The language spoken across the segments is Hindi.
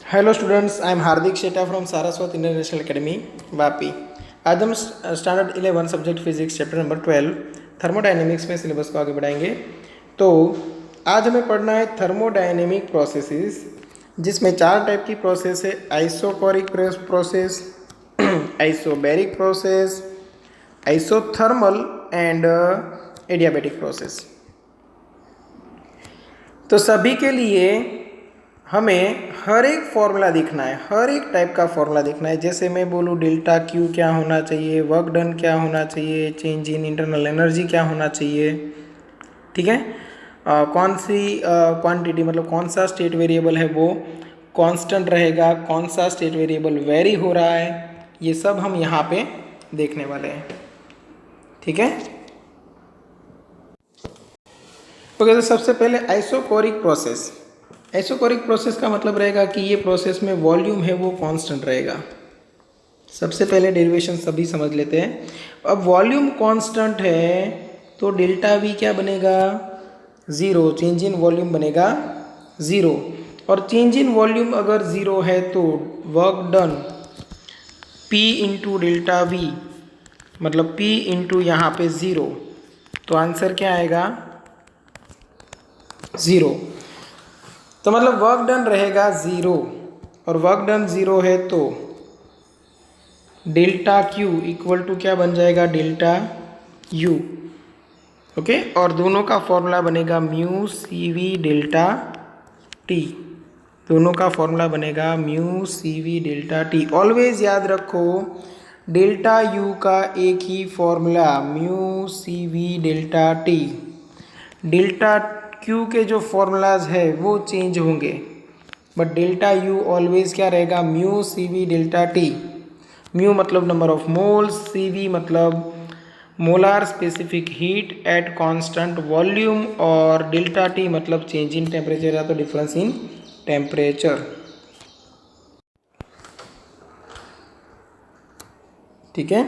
Hello students, I am Hardik Sheta from Saraswat international academy Vapi. आज हम standard 11 subject physics chapter number 12 thermodynamics में सिलेबस को आगे बढ़ाएंगे। तो आज हमें पढ़ना है थर्मोडायनेमिक प्रोसेसेस, जिसमें चार टाइप की प्रोसेस है। Isochoric process, isobaric process, isothermal and adiabatic process. तो सभी के लिए हमें हर एक फॉर्मूला दिखना है, हर एक टाइप का फॉर्मूला दिखना है। जैसे मैं बोलूँ डेल्टा क्यू क्या होना चाहिए, वर्क डन क्या होना चाहिए, चेंज इन इंटरनल एनर्जी क्या होना चाहिए, ठीक है। कौन सी क्वांटिटी मतलब कौन सा स्टेट वेरिएबल है वो कांस्टेंट रहेगा, कौन सा स्टेट वेरिएबल वेरी हो रहा है, ये सब हम यहाँ पे देखने वाले हैं, ठीक है। तो सबसे पहले आइसोकोरिक प्रोसेस। आइसोकोरिक प्रोसेस का मतलब रहेगा कि ये प्रोसेस में वॉल्यूम है वो कांस्टेंट रहेगा। सबसे पहले डेरिवेशन सभी समझ लेते हैं। अब वॉल्यूम कांस्टेंट है तो डेल्टा वी क्या बनेगा, ज़ीरो। चेंज इन वॉल्यूम बनेगा ज़ीरो, और चेंज इन वॉल्यूम अगर ज़ीरो है तो work done P into delta we मतलब P इंटू यहाँ पे ज़ीरो, तो आंसर क्या आएगा, ज़ीरो। तो मतलब वर्क डन रहेगा ज़ीरो, और वर्क डन ज़ीरो है तो डेल्टा क्यू इक्वल टू क्या बन जाएगा, डेल्टा यू। ओके, और दोनों का फॉर्मूला बनेगा mu C V delta T. दोनों का फॉर्मूला बनेगा mu C V delta T. Always याद रखो डेल्टा यू का एक ही formula mu C V delta T. Delta Q के जो फॉर्मूलाज है वो चेंज होंगे, बट डेल्टा यू ऑलवेज क्या रहेगा, mu C V delta T. Mu मतलब number of moles, C V मतलब molar specific heat at constant volume, और डेल्टा टी मतलब चेंज इन टेम्परेचर या तो डिफरेंस इन टेम्परेचर, ठीक है।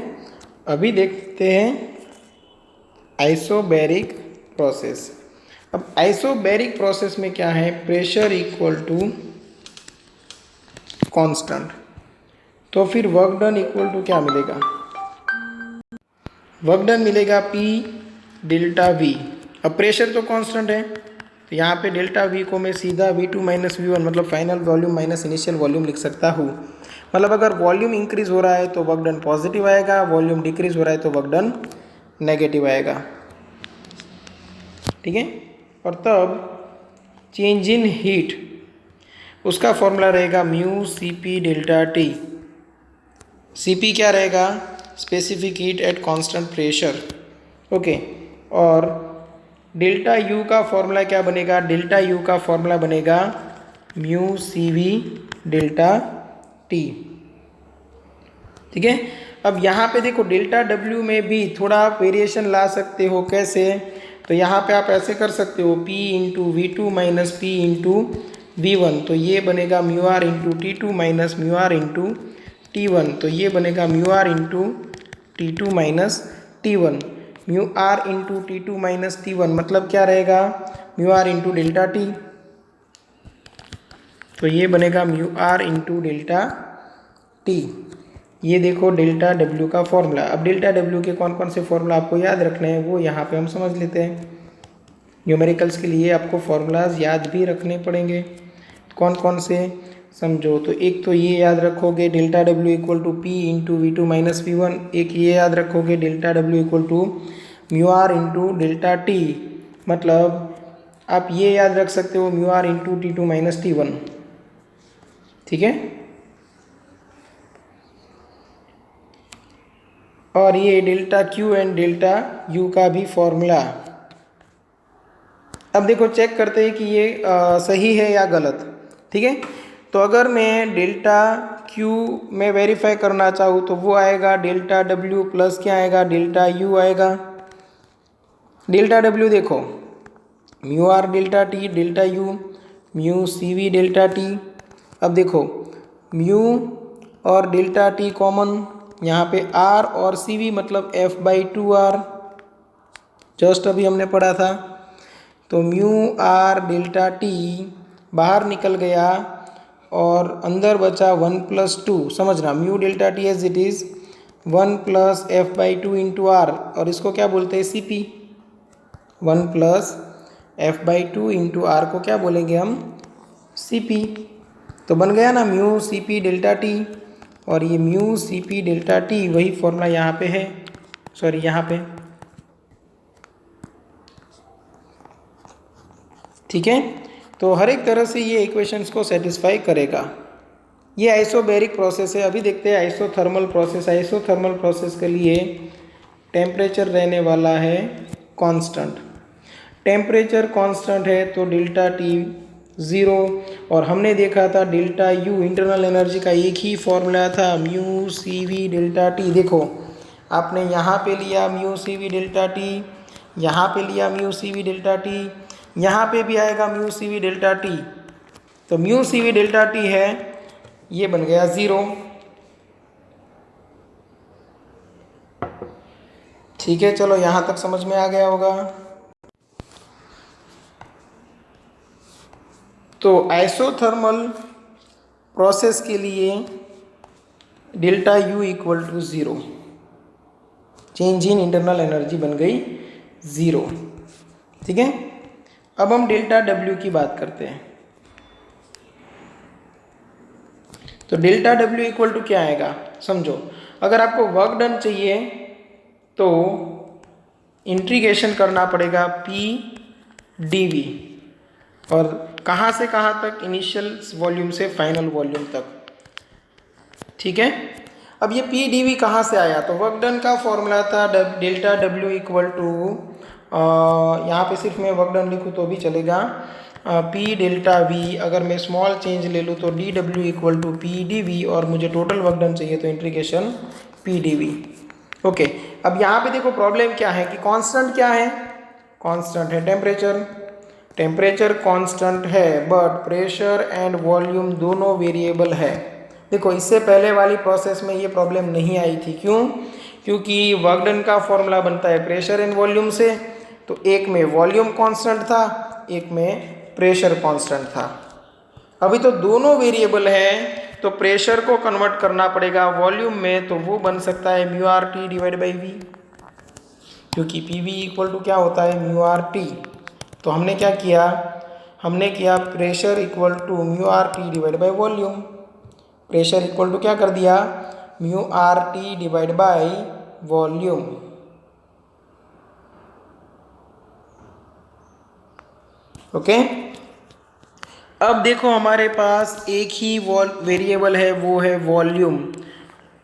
अभी देखते हैं आइसोबैरिक प्रोसेस। अब आइसोबैरिक प्रोसेस में क्या है, प्रेशर इक्वल टू कांस्टेंट, तो फिर वर्क डन इक्वल टू क्या मिलेगा, वर्क डन मिलेगा P डेल्टा V। अब प्रेशर तो कांस्टेंट है, तो यहाँ पे डेल्टा V को मैं सीधा V2 माइनस V1 मतलब final volume minus initial volume लिख सकता हूँ। मतलब अगर वॉल्यूम इंक्रीज हो रहा है तो वर्क डन पॉजिटिव आएगा, वॉल्यूम डिक्रीज हो रहा है तो वर्क डन नेगेटिव आएगा, ठीक है। और तब चेंज इन हीट, उसका फॉर्मूला रहेगा mu C P delta T. C P क्या रहेगा, specific heat at constant pressure, okay. और डेल्टा यू का फॉर्मूला क्या बनेगा, डेल्टा यू का फॉर्मूला बनेगा mu C V delta T, ठीक है। अब यहाँ पे देखो डेल्टा डब्ल्यू में भी थोड़ा आप वेरिएशन ला सकते हो, कैसे, तो यहाँ पे आप ऐसे कर सकते हो P into V two minus P into V one, तो ये बनेगा mu R into T two minus mu R into T one, तो ये बनेगा mu R into T two minus T one. Mu R into T two minus T one मतलब क्या रहेगा, mu R into delta T, तो ये बनेगा mu R into delta T. ये देखो डेल्टा डब्ल्यू का फॉर्मूला। अब डेल्टा डब्ल्यू के कौन कौन से फॉर्मूला आपको याद रखने हैं वो यहाँ पे हम समझ लेते हैं। न्यूमेरिकल्स के लिए आपको फॉर्मूलाज याद भी रखने पड़ेंगे, कौन कौन से समझो। तो एक तो ये याद रखोगे delta W equal to P into V two minus V one, एक ये याद रखोगे delta W equal to mu R into delta T, मतलब आप ये याद रख सकते हो mu R into T two minus T one, ठीक है। और ये delta Q and delta U का भी फॉर्मूला। अब देखो चेक करते हैं कि ये सही है या गलत, ठीक है। तो अगर मैं डेल्टा क्यू में वेरीफाई करना चाहूँ तो वो आएगा डेल्टा डब्ल्यू प्लस क्या आएगा, डेल्टा यू आएगा। डेल्टा डब्ल्यू देखो mu R delta T delta U mu C V delta T. अब देखो म्यू और डेल्टा टी कॉमन, यहाँ पे आर और सी वी मतलब F by two R, just अभी हमने पढ़ा था। तो म्यू आर डेल्टा टी बाहर निकल गया और अंदर बचा 1+2, समझना mu delta T as it is 1+f/2 into R, और इसको क्या बोलते हैं C P. 1+f/2 into are को क्या बोलेंगे हम, सी पी। तो बन गया ना mu C P delta T, और ये mu C P delta T वही फॉर्मूला यहाँ पे है, सॉरी यहाँ पे, ठीक है। तो हर एक तरह से ये इक्वेशंस को सेटिस्फाई करेगा। ये आइसोबैरिक प्रोसेस है। अभी देखते हैं आइसोथर्मल प्रोसेस। आइसोथर्मल प्रोसेस के लिए टेम्परेचर रहने वाला है कांस्टेंट। टेम्परेचर कांस्टेंट है तो डेल्टा टी 0, और हमने देखा था डेल्टा यू इंटरनल एनर्जी का एक ही फॉर्मूला था, mu C V delta T. देखो आपने यहाँ पे लिया mu C V delta T, यहाँ पे लिया mu C V delta T, यहाँ पे भी आएगा mu C V delta T. तो mu C V delta T है, ये बन गया 0, ठीक है। चलो यहाँ तक समझ में आ गया होगा। तो आइसोथर्मल प्रोसेस के लिए delta U equal to 0, change in internal energy बन गई 0, ठीक है। अब हम डेल्टा डब्ल्यू की बात करते हैं। तो डेल्टा डब्ल्यू इक्वल टू क्या आएगा, समझो। अगर आपको वर्क डन चाहिए तो इंटीग्रेशन करना पड़ेगा पी डी वी, और कहाँ से कहाँ तक, इनिशियल वॉल्यूम से फाइनल वॉल्यूम तक, ठीक है। अब ये पी डी वी कहाँ से आया, तो वर्क डन का फॉर्मूला था डेल्टा डब्ल्यू इक्वल टू, यहाँ पे सिर्फ मैं वर्क डन लिखूँ तो भी चलेगा, पी डेल्टा वी। अगर मैं स्मॉल चेंज ले लूँ तो D W equal to P D V, और मुझे टोटल वर्क डन चाहिए तो integration P D V. Okay, अब यहाँ पे देखो प्रॉब्लम क्या है कि कांस्टेंट क्या है, कांस्टेंट है टेम्परेचर। टेम्परेचर कांस्टेंट है बट प्रेशर एंड वॉल्यूम दोनों वेरिएबल है। देखो इससे पहले वाली प्रोसेस में ये प्रॉब्लम नहीं आई थी, क्यों, क्योंकि वर्क डन का फॉर्मूला बनता है प्रेशर एंड वॉल्यूम से, तो एक में वॉल्यूम कांस्टेंट था, एक में प्रेशर कांस्टेंट था। अभी तो दोनों वेरिएबल हैं, तो प्रेशर को कन्वर्ट करना पड़ेगा वॉल्यूम में, तो वो बन सकता है mu R T divide by V, क्योंकि पी वी इक्वल टू क्या होता है, म्यू आर टी। तो हमने क्या किया, हमने किया pressure equal to mu R T divide by volume. Pressure equal to क्या कर दिया, mu R T divide by volume. Okay, अब देखो हमारे पास एक ही वेरिएबल है, वो है वॉल्यूम।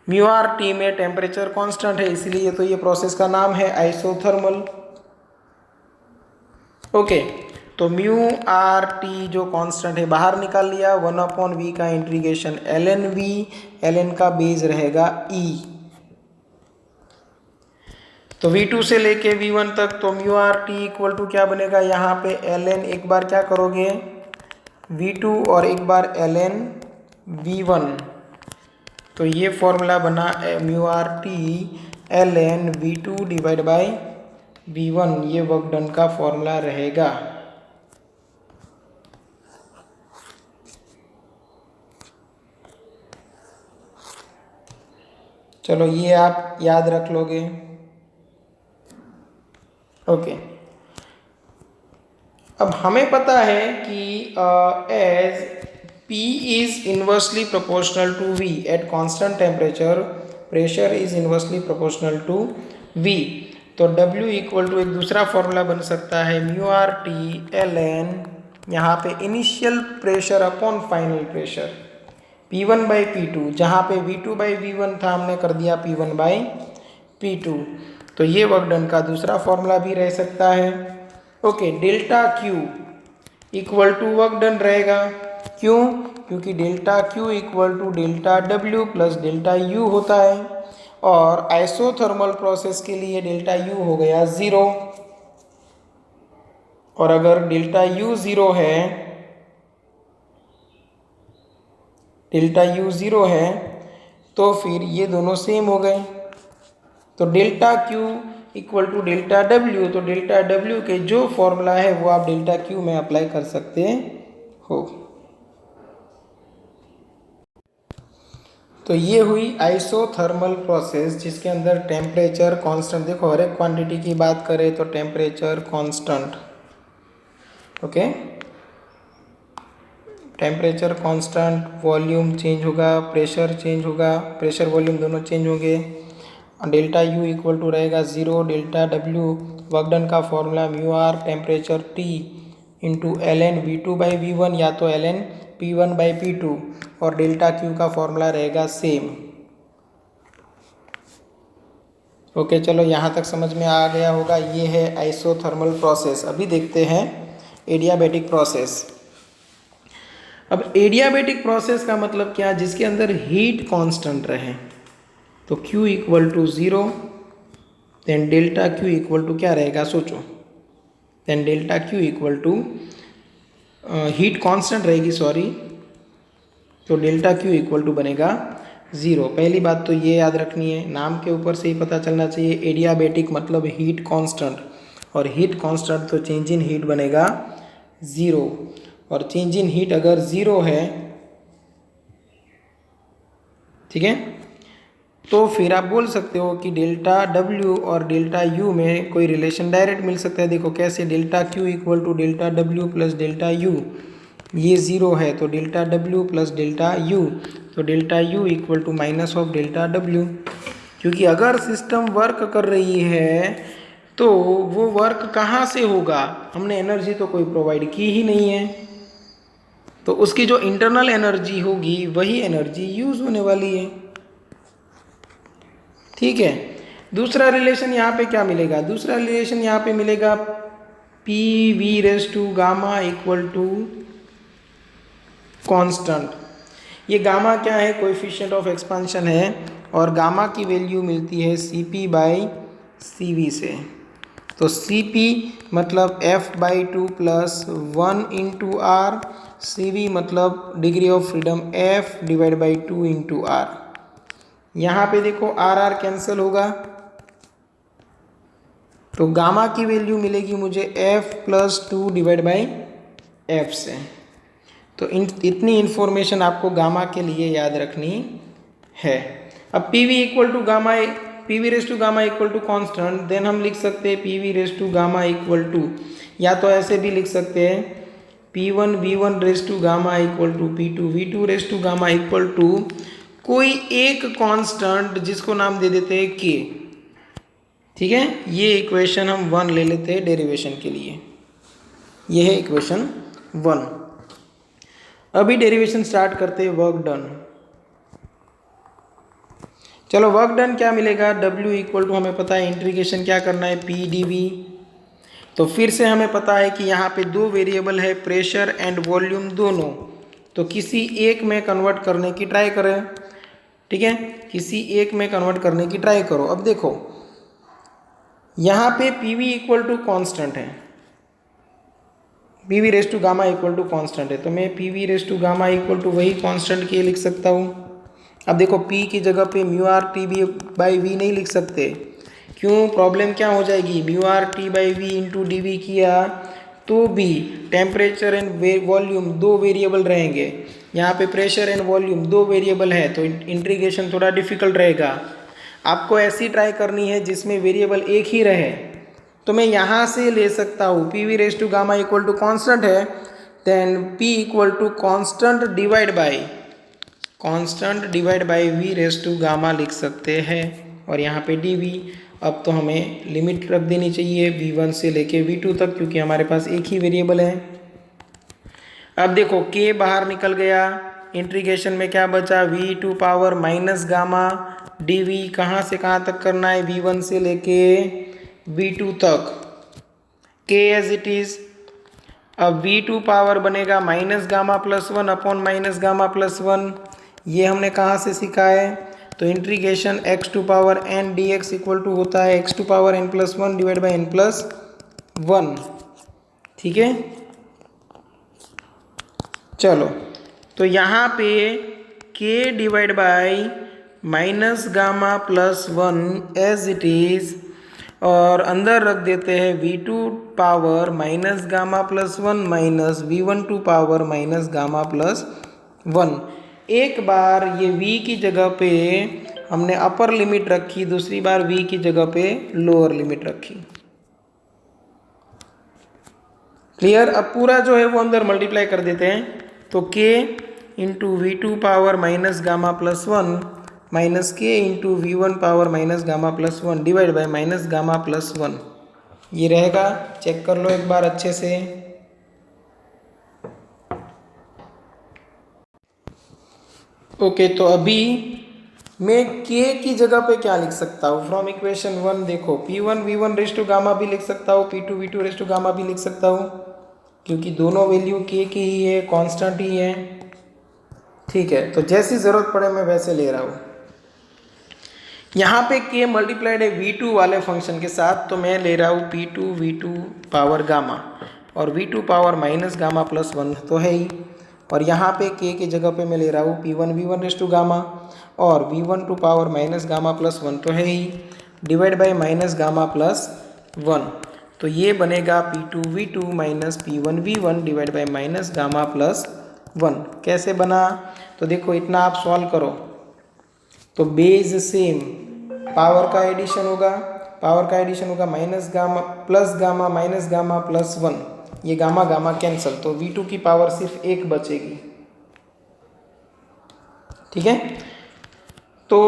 म्यू आर टी में टेम्परेचर कांस्टेंट है, इसलिए तो ये प्रोसेस का नाम है आइसोथर्मल। ओके, तो म्यू आर टी जो कांस्टेंट है बाहर निकाल लिया, 1/v का integration L N V, L N का बेस रहेगा ई। तो V2 से लेके V1 तक, तो mu R T equal to क्या बनेगा, यहाँ पे एल एन एक बार क्या करोगे V2 और एक बार एल एन V1, तो ये फॉर्मूला बना mu R T L N V2 divide by V1, ये वर्क डन का फॉर्मूला रहेगा। चलो ये आप याद रख लोगे। ओके, अब हमें पता है कि as P is inversely proportional to V at constant temperature, pressure is inversely proportional to V, तो W इक्वल टू एक दूसरा फॉर्मूला बन सकता है mu R T L N, यहाँ पे initial pressure upon final pressure, P1 by P2, जहाँ पे V2 बाई V1 था हमने कर दिया P1 बाई P2, तो ये वर्क डन का दूसरा फॉर्मूला भी रह सकता है। Okay, delta Q equal to work done रहेगा, क्यों, क्योंकि delta Q equal to delta W plus delta U होता है, और आइसोथर्मल प्रोसेस के लिए डेल्टा U हो गया 0, और अगर डेल्टा U 0 है, डेल्टा U 0 है, तो फिर ये दोनों सेम हो गए। तो delta Q equal to delta W, तो डेल्टा W के जो फॉर्मूला है वो आप डेल्टा Q में अप्लाई कर सकते हो। तो ये हुई आइसोथर्मल प्रोसेस जिसके अंदर टेम्परेचर कांस्टेंट, देखो हर एक क्वांटिटी की बात करें तो temperature constant, okay, temperature constant, volume change होगा, प्रेशर चेंज होगा, प्रेशर वॉल्यूम दोनों चेंज होंगे, डेल्टा यू इक्वल टू रहेगा 0, डेल्टा डब्ल्यू वर्क डन का formula mu R temperature T into L N V two by V one या तो L N P one by P two, और डेल्टा क्यू का फॉर्मूला रहेगा सेम। ओके चलो यहाँ तक समझ में आ गया होगा। ये है आइसोथर्मल प्रोसेस। अभी देखते हैं एडियाबैटिक प्रोसेस। अब एडियाबैटिक प्रोसेस का मतलब क्या, जिसके अंदर हीट कांस्टेंट रहे। तो Q equal to 0, then delta Q equal to क्या रहेगा सोचो, then delta Q equal to heat constant रहेगी सॉरी, तो डेल्टा Q इक्वल टू बनेगा 0। पहली बात तो ये याद रखनी है, नाम के ऊपर से ही पता चलना चाहिए एडियाबैटिक मतलब हीट कांस्टेंट, और हीट कांस्टेंट तो चेंज इन हीट बनेगा 0, और चेंज इन हीट अगर 0 है, ठीक है, तो फिर आप बोल सकते हो कि डेल्टा W और डेल्टा U में कोई रिलेशन डायरेक्ट मिल सकता है। देखो कैसे, delta Q equal to delta W plus delta U, ये 0 है तो delta W plus delta U, तो delta U equal to minus of delta W, क्योंकि अगर सिस्टम वर्क कर रही है तो वो वर्क कहाँ से होगा, हमने एनर्जी तो कोई प्रोवाइड की ही नहीं है, तो उसकी जो इंटरनल एनर्जी होगी वही एनर्जी यूज होने वाली है। ठीक है, दूसरा रिलेशन यहाँ पे क्या मिलेगा, दूसरा रिलेशन यहाँ पे मिलेगा P V raise to gamma equal to constant. ये गामा क्या है, कोएफिशिएंट ऑफ एक्सपांशन है, और गामा की वैल्यू मिलती है C P by C V से। तो सी पी मतलब F by two plus 1 into R, C V मतलब degree of freedom F divide by 2 into R. यहाँ पे देखो आर आर कैंसिल होगा, तो गामा की वैल्यू मिलेगी मुझे F plus 2 divide by F से। तो इतनी इन्फॉर्मेशन आपको गामा के लिए याद रखनी है। अब P V equal to gamma, P V raise to gamma equal to constant, then हम लिख सकते हैं P V raise to gamma equal to, या तो ऐसे भी लिख सकते हैं P one V one raise to gamma equal to P two V two raise to gamma equal to कोई एक कांस्टेंट जिसको नाम दे देते हैं के। ठीक है, ये इक्वेशन हम 1 ले लेते हैं डेरिवेशन के लिए, ये है इक्वेशन 1। अभी डेरिवेशन स्टार्ट करते हैं वर्क डन। चलो वर्क डन क्या मिलेगा, W इक्वल टू हमें पता है इंटीग्रेशन क्या करना है पी डी वी। तो फिर से हमें पता है कि यहाँ पे दो वेरिएबल है प्रेशर एंड वॉल्यूम दोनों, तो किसी एक में कन्वर्ट करने की ट्राई करें। ठीक है, किसी एक में कन्वर्ट करने की ट्राई करो। अब देखो यहाँ पे P V equal to constant है, P V raise to gamma equal to constant है, तो मैं P V raise to gamma equal to वही कॉन्स्टेंट के लिख सकता हूँ। अब देखो P की जगह पे mu R T B by V नहीं लिख सकते, क्यों, प्रॉब्लम क्या हो जाएगी, mu R T by V into D V किया तो भी टेम्परेचर एंड वॉल्यूम दो वेरिएबल रहेंगे, यहाँ पे प्रेशर एंड वॉल्यूम दो वेरिएबल है, तो इंटीग्रेशन थोड़ा डिफिकल्ट रहेगा। आपको ऐसी ट्राई करनी है जिसमें वेरिएबल एक ही रहे, तो मैं यहाँ से ले सकता हूँ P V raise to gamma equal to constant है, then P equal to constant divide by V raise to gamma लिख सकते हैं, और यहाँ पे डी वी। अब तो हमें लिमिट रख देनी चाहिए V1 से लेके V2 तक, क्योंकि हमारे पास एक ही वेरिएबल है। अब देखो K बाहर निकल गया, इंटीग्रेशन में क्या बचा, V2 power minus gamma D V, कहाँ से कहाँ तक करना है, V1 से लेके V2 तक, K एज इट इज़। अब V2 पावर बनेगा minus gamma plus 1 upon minus gamma plus 1, ये हमने कहाँ से सीखा है, तो integration x to power n dx equal to होता है x to power n plus 1 divide by n plus 1। ठीक है, चलो तो यहाँ पे k divide by minus gamma plus 1 as it is, और अंदर रख देते हैं V2 power minus gamma plus 1 minus V1 two power minus gamma plus 1। एक बार ये v की जगह पे हमने अपर लिमिट रखी, दूसरी बार v की जगह पे लोअर लिमिट रखी। क्लियर। अब पूरा जो है वो अंदर मल्टीप्लाई कर देते हैं, तो k into V two power minus gamma plus one minus K into V one power minus gamma plus one divide by minus gamma plus one, ये रहेगा। चेक कर लो एक बार अच्छे से। ओके, तो अभी मैं k की जगह पे क्या लिख सकता हूँ फ्रॉम इक्वेशन वन। देखो p1 v1 race to gamma भी लिख सकता हूँ, p2 v2 race to gamma भी लिख सकता हूँ, क्योंकि दोनों वैल्यू k की ही है, कांस्टेंट ही है। ठीक है, तो जैसी ज़रूरत पड़े मैं वैसे ले रहा हूँ। यहाँ पे k मल्टीप्लाइड है v2 वाले फंक्शन के साथ, तो मैं ले रहा हूँ p2 v2 पावर गामा, और v2 power minus gamma plus one तो है ही, और यहाँ पे k की जगह पे मैं ले रहा हूँ p1 v1 race to gamma और v1 two power minus gamma plus one तो है ही, divide by minus gamma plus one. तो ये बनेगा p2 v2 minus p1 v1 divide by minus gamma plus one. कैसे बना, तो देखो इतना आप सॉल्व करो तो बेस सेम, पावर का एडिशन होगा minus gamma minus gamma plus one, ये गामा गामा कैंसल, तो v2 की पावर सिर्फ एक बचेगी। ठीक है, तो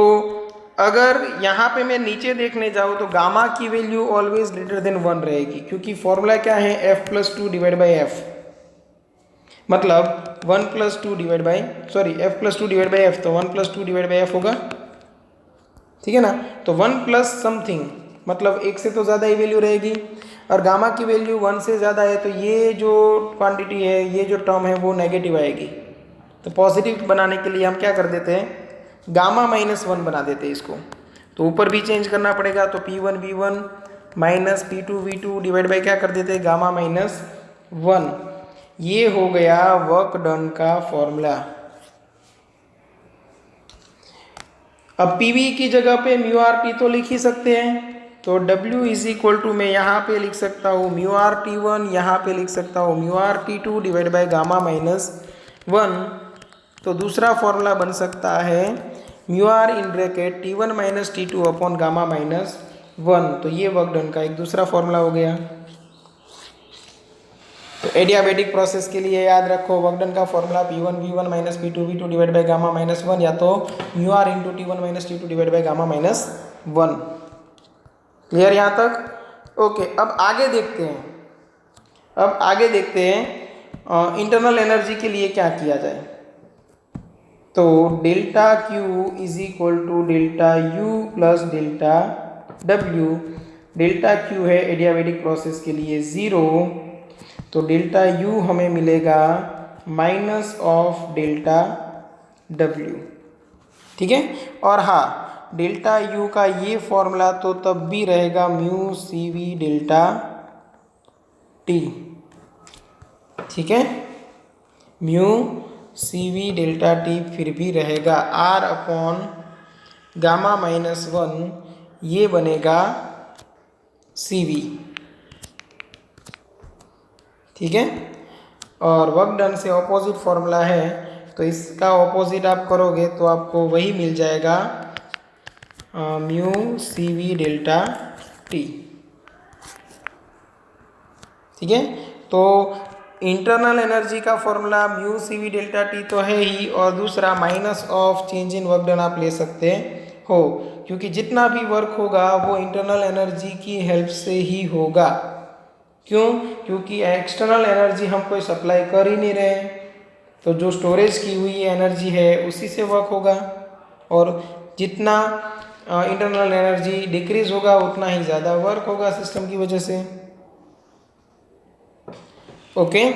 अगर यहाँ पे मैं नीचे देखने जाऊँ तो गामा की value always greater than one रहेगी, क्योंकि फॉर्मूला क्या है f plus two divide by F, मतलब one plus two divide by F plus two divide by F, तो one plus two divide by F होगा। ठीक है ना, तो वन प्लस समथिंग मतलब एक से तो ज़्यादा ही वैल्यू रहेगी, और गामा की वैल्यू वन से ज़्यादा है, तो ये जो क्वांटिटी है, ये जो टर्म है वो नेगेटिव आएगी। तो पॉजिटिव बनाने के लिए हम क्या कर देते हैं, गामा माइनस वन बना देते हैं इसको, तो ऊपर भी चेंज करना पड़ेगा, तो p1 v1 minus p2 v2 divide by क्या कर देते हैं गामा माइनस वन। ये हो गया वर्क डन का फॉर्मूला। अब pv की जगह पे म्यू आर टी तो लिख ही सकते हैं, तो w इज इक्वल टू मैं यहाँ पे लिख सकता हूँ म्यू आर टी वन, यहाँ पे लिख सकता हूँ mu R T two divide by gamma minus one. तो दूसरा फॉर्मूला बन सकता है mu R in bracket T one minus T two upon gamma minus one. तो ये वर्क डन का एक दूसरा फॉर्मूला हो गया। तो एडियाबेटिक प्रोसेस के लिए याद रखो वर्क डन का formula p1 v1 minus p2 v2 divide by gamma minus one, या तो mu R into T one minus T two divide by gamma minus one. Clear यहाँ तक? ओके, अब आगे देखते हैं इंटरनल एनर्जी के लिए क्या किया जाए। तो delta Q is equal to delta U plus delta W। Delta Q है एडियाबेटिक प्रोसेस के लिए 0, तो डेल्टा U हमें मिलेगा माइनस ऑफ डेल्टा W। ठीक है, और हाँ डेल्टा U का ये फॉर्मूला तो तब भी रहेगा mu C V delta T। ठीक है, mu C V delta T फिर भी रहेगा R upon gamma minus one, ये बनेगा सी वी। ठीक है, और वर्क डन से ऑपोजिट फॉर्मूला है, तो इसका ऑपोजिट आप करोगे तो आपको वही मिल जाएगा mu C V delta T. ठीक है, तो इंटरनल एनर्जी का formula mu C V delta T तो है ही, और दूसरा minus of change in work done आप ले सकते हो, क्योंकि जितना भी वर्क होगा वो इंटरनल एनर्जी की हेल्प से ही होगा। क्यों? क्योंकि एक्सटर्नल एनर्जी हम कोई सप्लाई कर ही नहीं रहे, तो जो स्टोरेज की हुई एनर्जी है उसी से वर्क होगा, और जितना इंटरनल एनर्जी डिक्रीज होगा उतना ही ज़्यादा वर्क होगा सिस्टम की वजह से। ओके,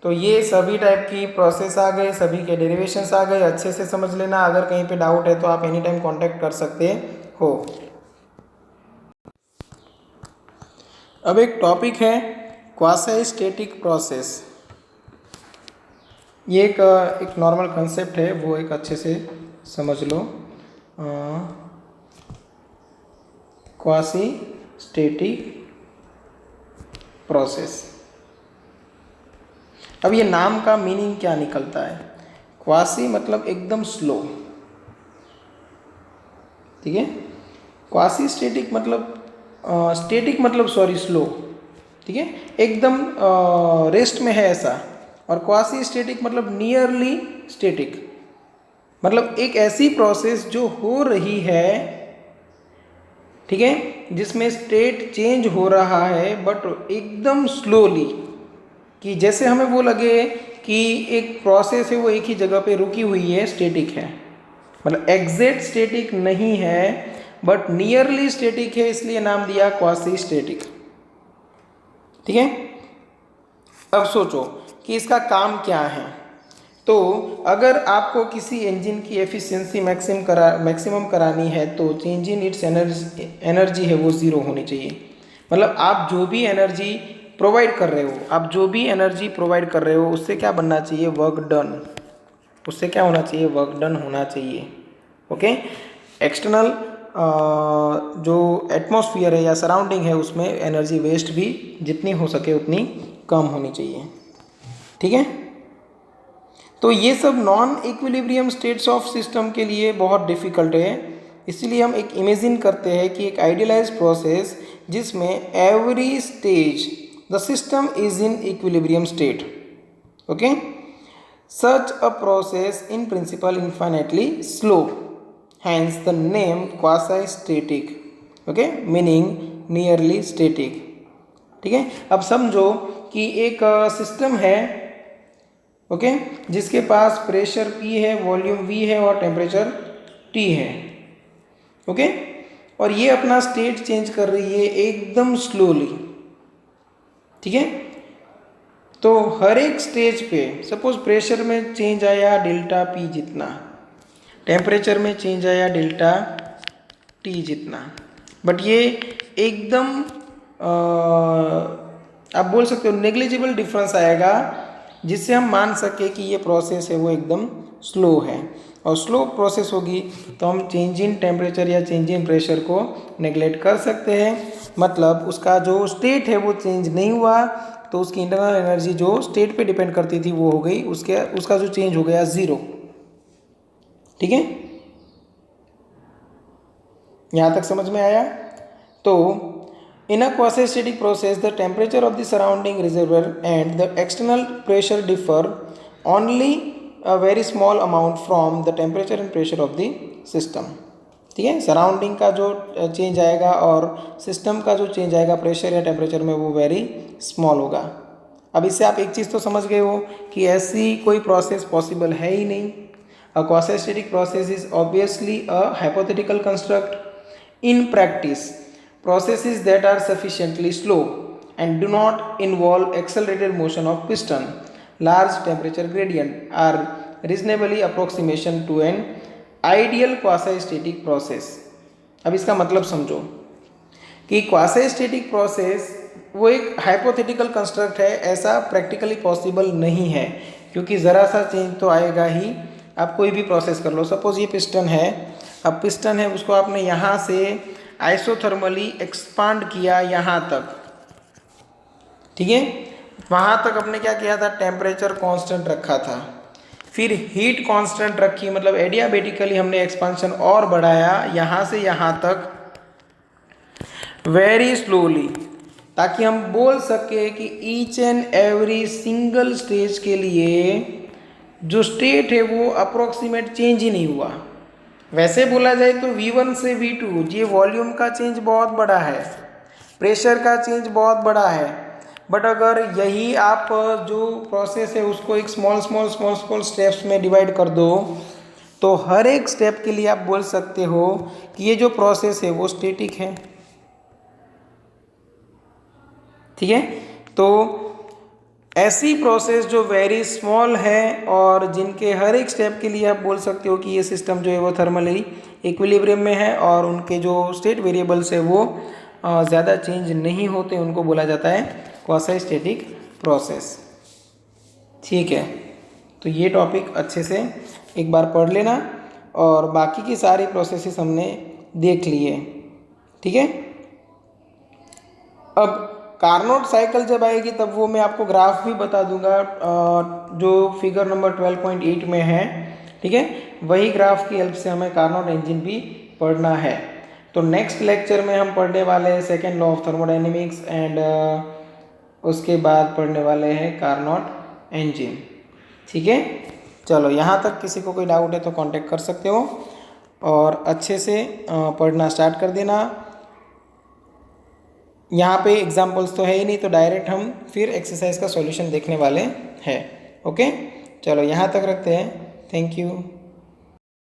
तो ये सभी टाइप की प्रोसेस आ गए, सभी के डेरिवेशंस आ गए, अच्छे से समझ लेना। अगर कहीं पे डाउट है तो आप एनी टाइम कांटेक्ट कर सकते हो। अब एक टॉपिक है क्वासी स्टैटिक प्रोसेस। ये एक नॉर्मल कंसेप्ट है, वो एक अच्छे से समझ लो। क्वासी स्टैटिक प्रोसेस, अब ये नाम का मीनिंग क्या निकलता है? क्वासी मतलब एकदम स्लो, ठीक है। क्वासी स्टेटिक मतलब स्टेटिक मतलब सॉरी स्लो, ठीक है, एकदम रेस्ट में है ऐसा। और क्वासी स्टेटिक मतलब नियरली स्टेटिक, मतलब एक ऐसी प्रोसेस जो हो रही है, ठीक है, जिसमें स्टेट चेंज हो रहा है बट एकदम स्लोली, कि जैसे हमें वो लगे कि एक प्रोसेस है वो एक ही जगह पे रुकी हुई है, स्टेटिक है, मतलब एग्जैक्ट स्टेटिक नहीं है बट नियरली स्टेटिक है, इसलिए नाम दिया क्वासी स्टेटिक, ठीक है। अब सोचो कि इसका काम क्या है। तो अगर आपको किसी इंजन की एफिशिएंसी मैक्सिमम करानी है तो चेंज इन इट्स एनर्जी है वो ज़ीरो होनी चाहिए। मतलब आप जो भी एनर्जी प्रोवाइड कर रहे हो, उससे क्या बनना चाहिए, वर्क डन, उससे क्या होना चाहिए, वर्क डन होना चाहिए, ओके। एक्सटर्नल जो एटमॉस्फेयर है या सराउंडिंग है उसमें एनर्जी वेस्ट भी जितनी हो सके उतनी कम होनी चाहिए, ठीक है। तो ये सब non equilibrium states of system के लिए बहुत डिफ़िकल्ट है, इसलिए हम एक इमेजिन करते हैं कि एक आइडियलाइज प्रोसेस जिसमें every stage the system is in equilibrium state, okay. Such a process in principle infinitely slow, hence the name quasi-static, okay, meaning nearly static, ठीक है। अब समझो कि एक सिस्टम है, ओके, जिसके पास प्रेशर P है, वॉल्यूम V है और टेम्परेचर T है, ओके, और ये अपना स्टेट चेंज कर रही है एकदम स्लोली, ठीक है। तो हर एक स्टेज पे सपोज प्रेशर में चेंज आया डेल्टा P जितना, टेम्परेचर में चेंज आया डेल्टा T जितना, बट ये एकदम आप बोल सकते हो नेग्लिजिबल डिफरेंस आएगा, जिससे हम मान सके कि ये प्रोसेस है वो एकदम स्लो है। और स्लो प्रोसेस होगी तो हम चेंज इन टेम्परेचर या चेंज इन प्रेशर को नेगलेक्ट कर सकते हैं, मतलब उसका जो स्टेट है वो चेंज नहीं हुआ, तो उसकी इंटरनल एनर्जी जो स्टेट पे डिपेंड करती थी वो हो गई, उसका जो चेंज हो गया ज़ीरो, ठीक है। यहाँ तक समझ में आया। तो in a quasi static process the temperature of the surrounding reservoir and the external pressure differ only a very small amount from the temperature and pressure of the system, ठीक है। सराउंडिंग का जो चेंज आएगा और सिस्टम का जो चेंज आएगा प्रेशर या टेम्परेचर में वो वेरी स्मॉल होगा। अब इससे आप एक चीज़ तो समझ गए हो कि ऐसी कोई प्रोसेस पॉसिबल है ही नहीं। A quasi static process is obviously a hypothetical construct. In practice, processes that are sufficiently slow and do not involve accelerated motion of piston, large temperature gradient are reasonably approximation to an ideal quasi-static process। अब इसका मतलब समझो कि quasi-static process वो एक हाइपोथेटिकल कंस्ट्रक्ट है, ऐसा प्रैक्टिकली पॉसिबल नहीं है, क्योंकि ज़रा सा चेंज तो आएगा ही। आप कोई भी प्रोसेस कर लो, सपोज ये पिस्टन है, अब पिस्टन है उसको आपने यहाँ से आइसोथर्मली एक्सपांड किया यहाँ तक, ठीक है। वहाँ तक आपने क्या किया था, टेम्परेचर कांस्टेंट रखा था, फिर हीट कांस्टेंट रखी, मतलब एडियाबेटिकली हमने एक्सपांशन और बढ़ाया यहाँ से यहाँ तक वेरी स्लोली, ताकि हम बोल सके कि each and every single stage के लिए जो स्टेट है वो अप्रोक्सीमेट चेंज ही नहीं हुआ। वैसे बोला जाए तो V1 से V2 ये वॉल्यूम का चेंज बहुत बड़ा है, प्रेशर का चेंज बहुत बड़ा है, बट अगर यही आप जो प्रोसेस है उसको एक स्मॉल स्टेप्स में डिवाइड कर दो तो हर एक स्टेप के लिए आप बोल सकते हो कि ये जो प्रोसेस है वो स्टेटिक है, ठीक है। तो ऐसी प्रोसेस जो वेरी स्मॉल है और जिनके हर एक स्टेप के लिए आप बोल सकते हो कि ये सिस्टम जो है वो थर्मली इक्विलिब्रियम में है और उनके जो स्टेट वेरिएबल्स है वो ज़्यादा चेंज नहीं होते, उनको बोला जाता है क्वासी स्टेटिक प्रोसेस, ठीक है। तो ये टॉपिक अच्छे से एक बार पढ़ लेना और बाकी की सारी प्रोसेसेस हमने देख लिए, ठीक है। अब कार्नोट साइकिल जब आएगी तब वो मैं आपको ग्राफ भी बता दूंगा, जो फिगर नंबर 12.8 में है, ठीक है। वही ग्राफ की हेल्प से हमें कार्नोट इंजन भी पढ़ना है। तो नेक्स्ट लेक्चर में हम पढ़ने वाले हैं second law of thermodynamics and उसके बाद पढ़ने वाले हैं कार्नोट इंजन, ठीक है। चलो, यहाँ तक किसी को कोई डाउट है तो कांटेक्ट कर सकते हो और अच्छे से पढ़ना स्टार्ट कर देना। यहाँ पे एग्जाम्पल्स तो है ही नहीं, तो डायरेक्ट हम फिर एक्सरसाइज का सॉल्यूशन देखने वाले हैं। ओके, चलो यहाँ तक रखते हैं। Thank you.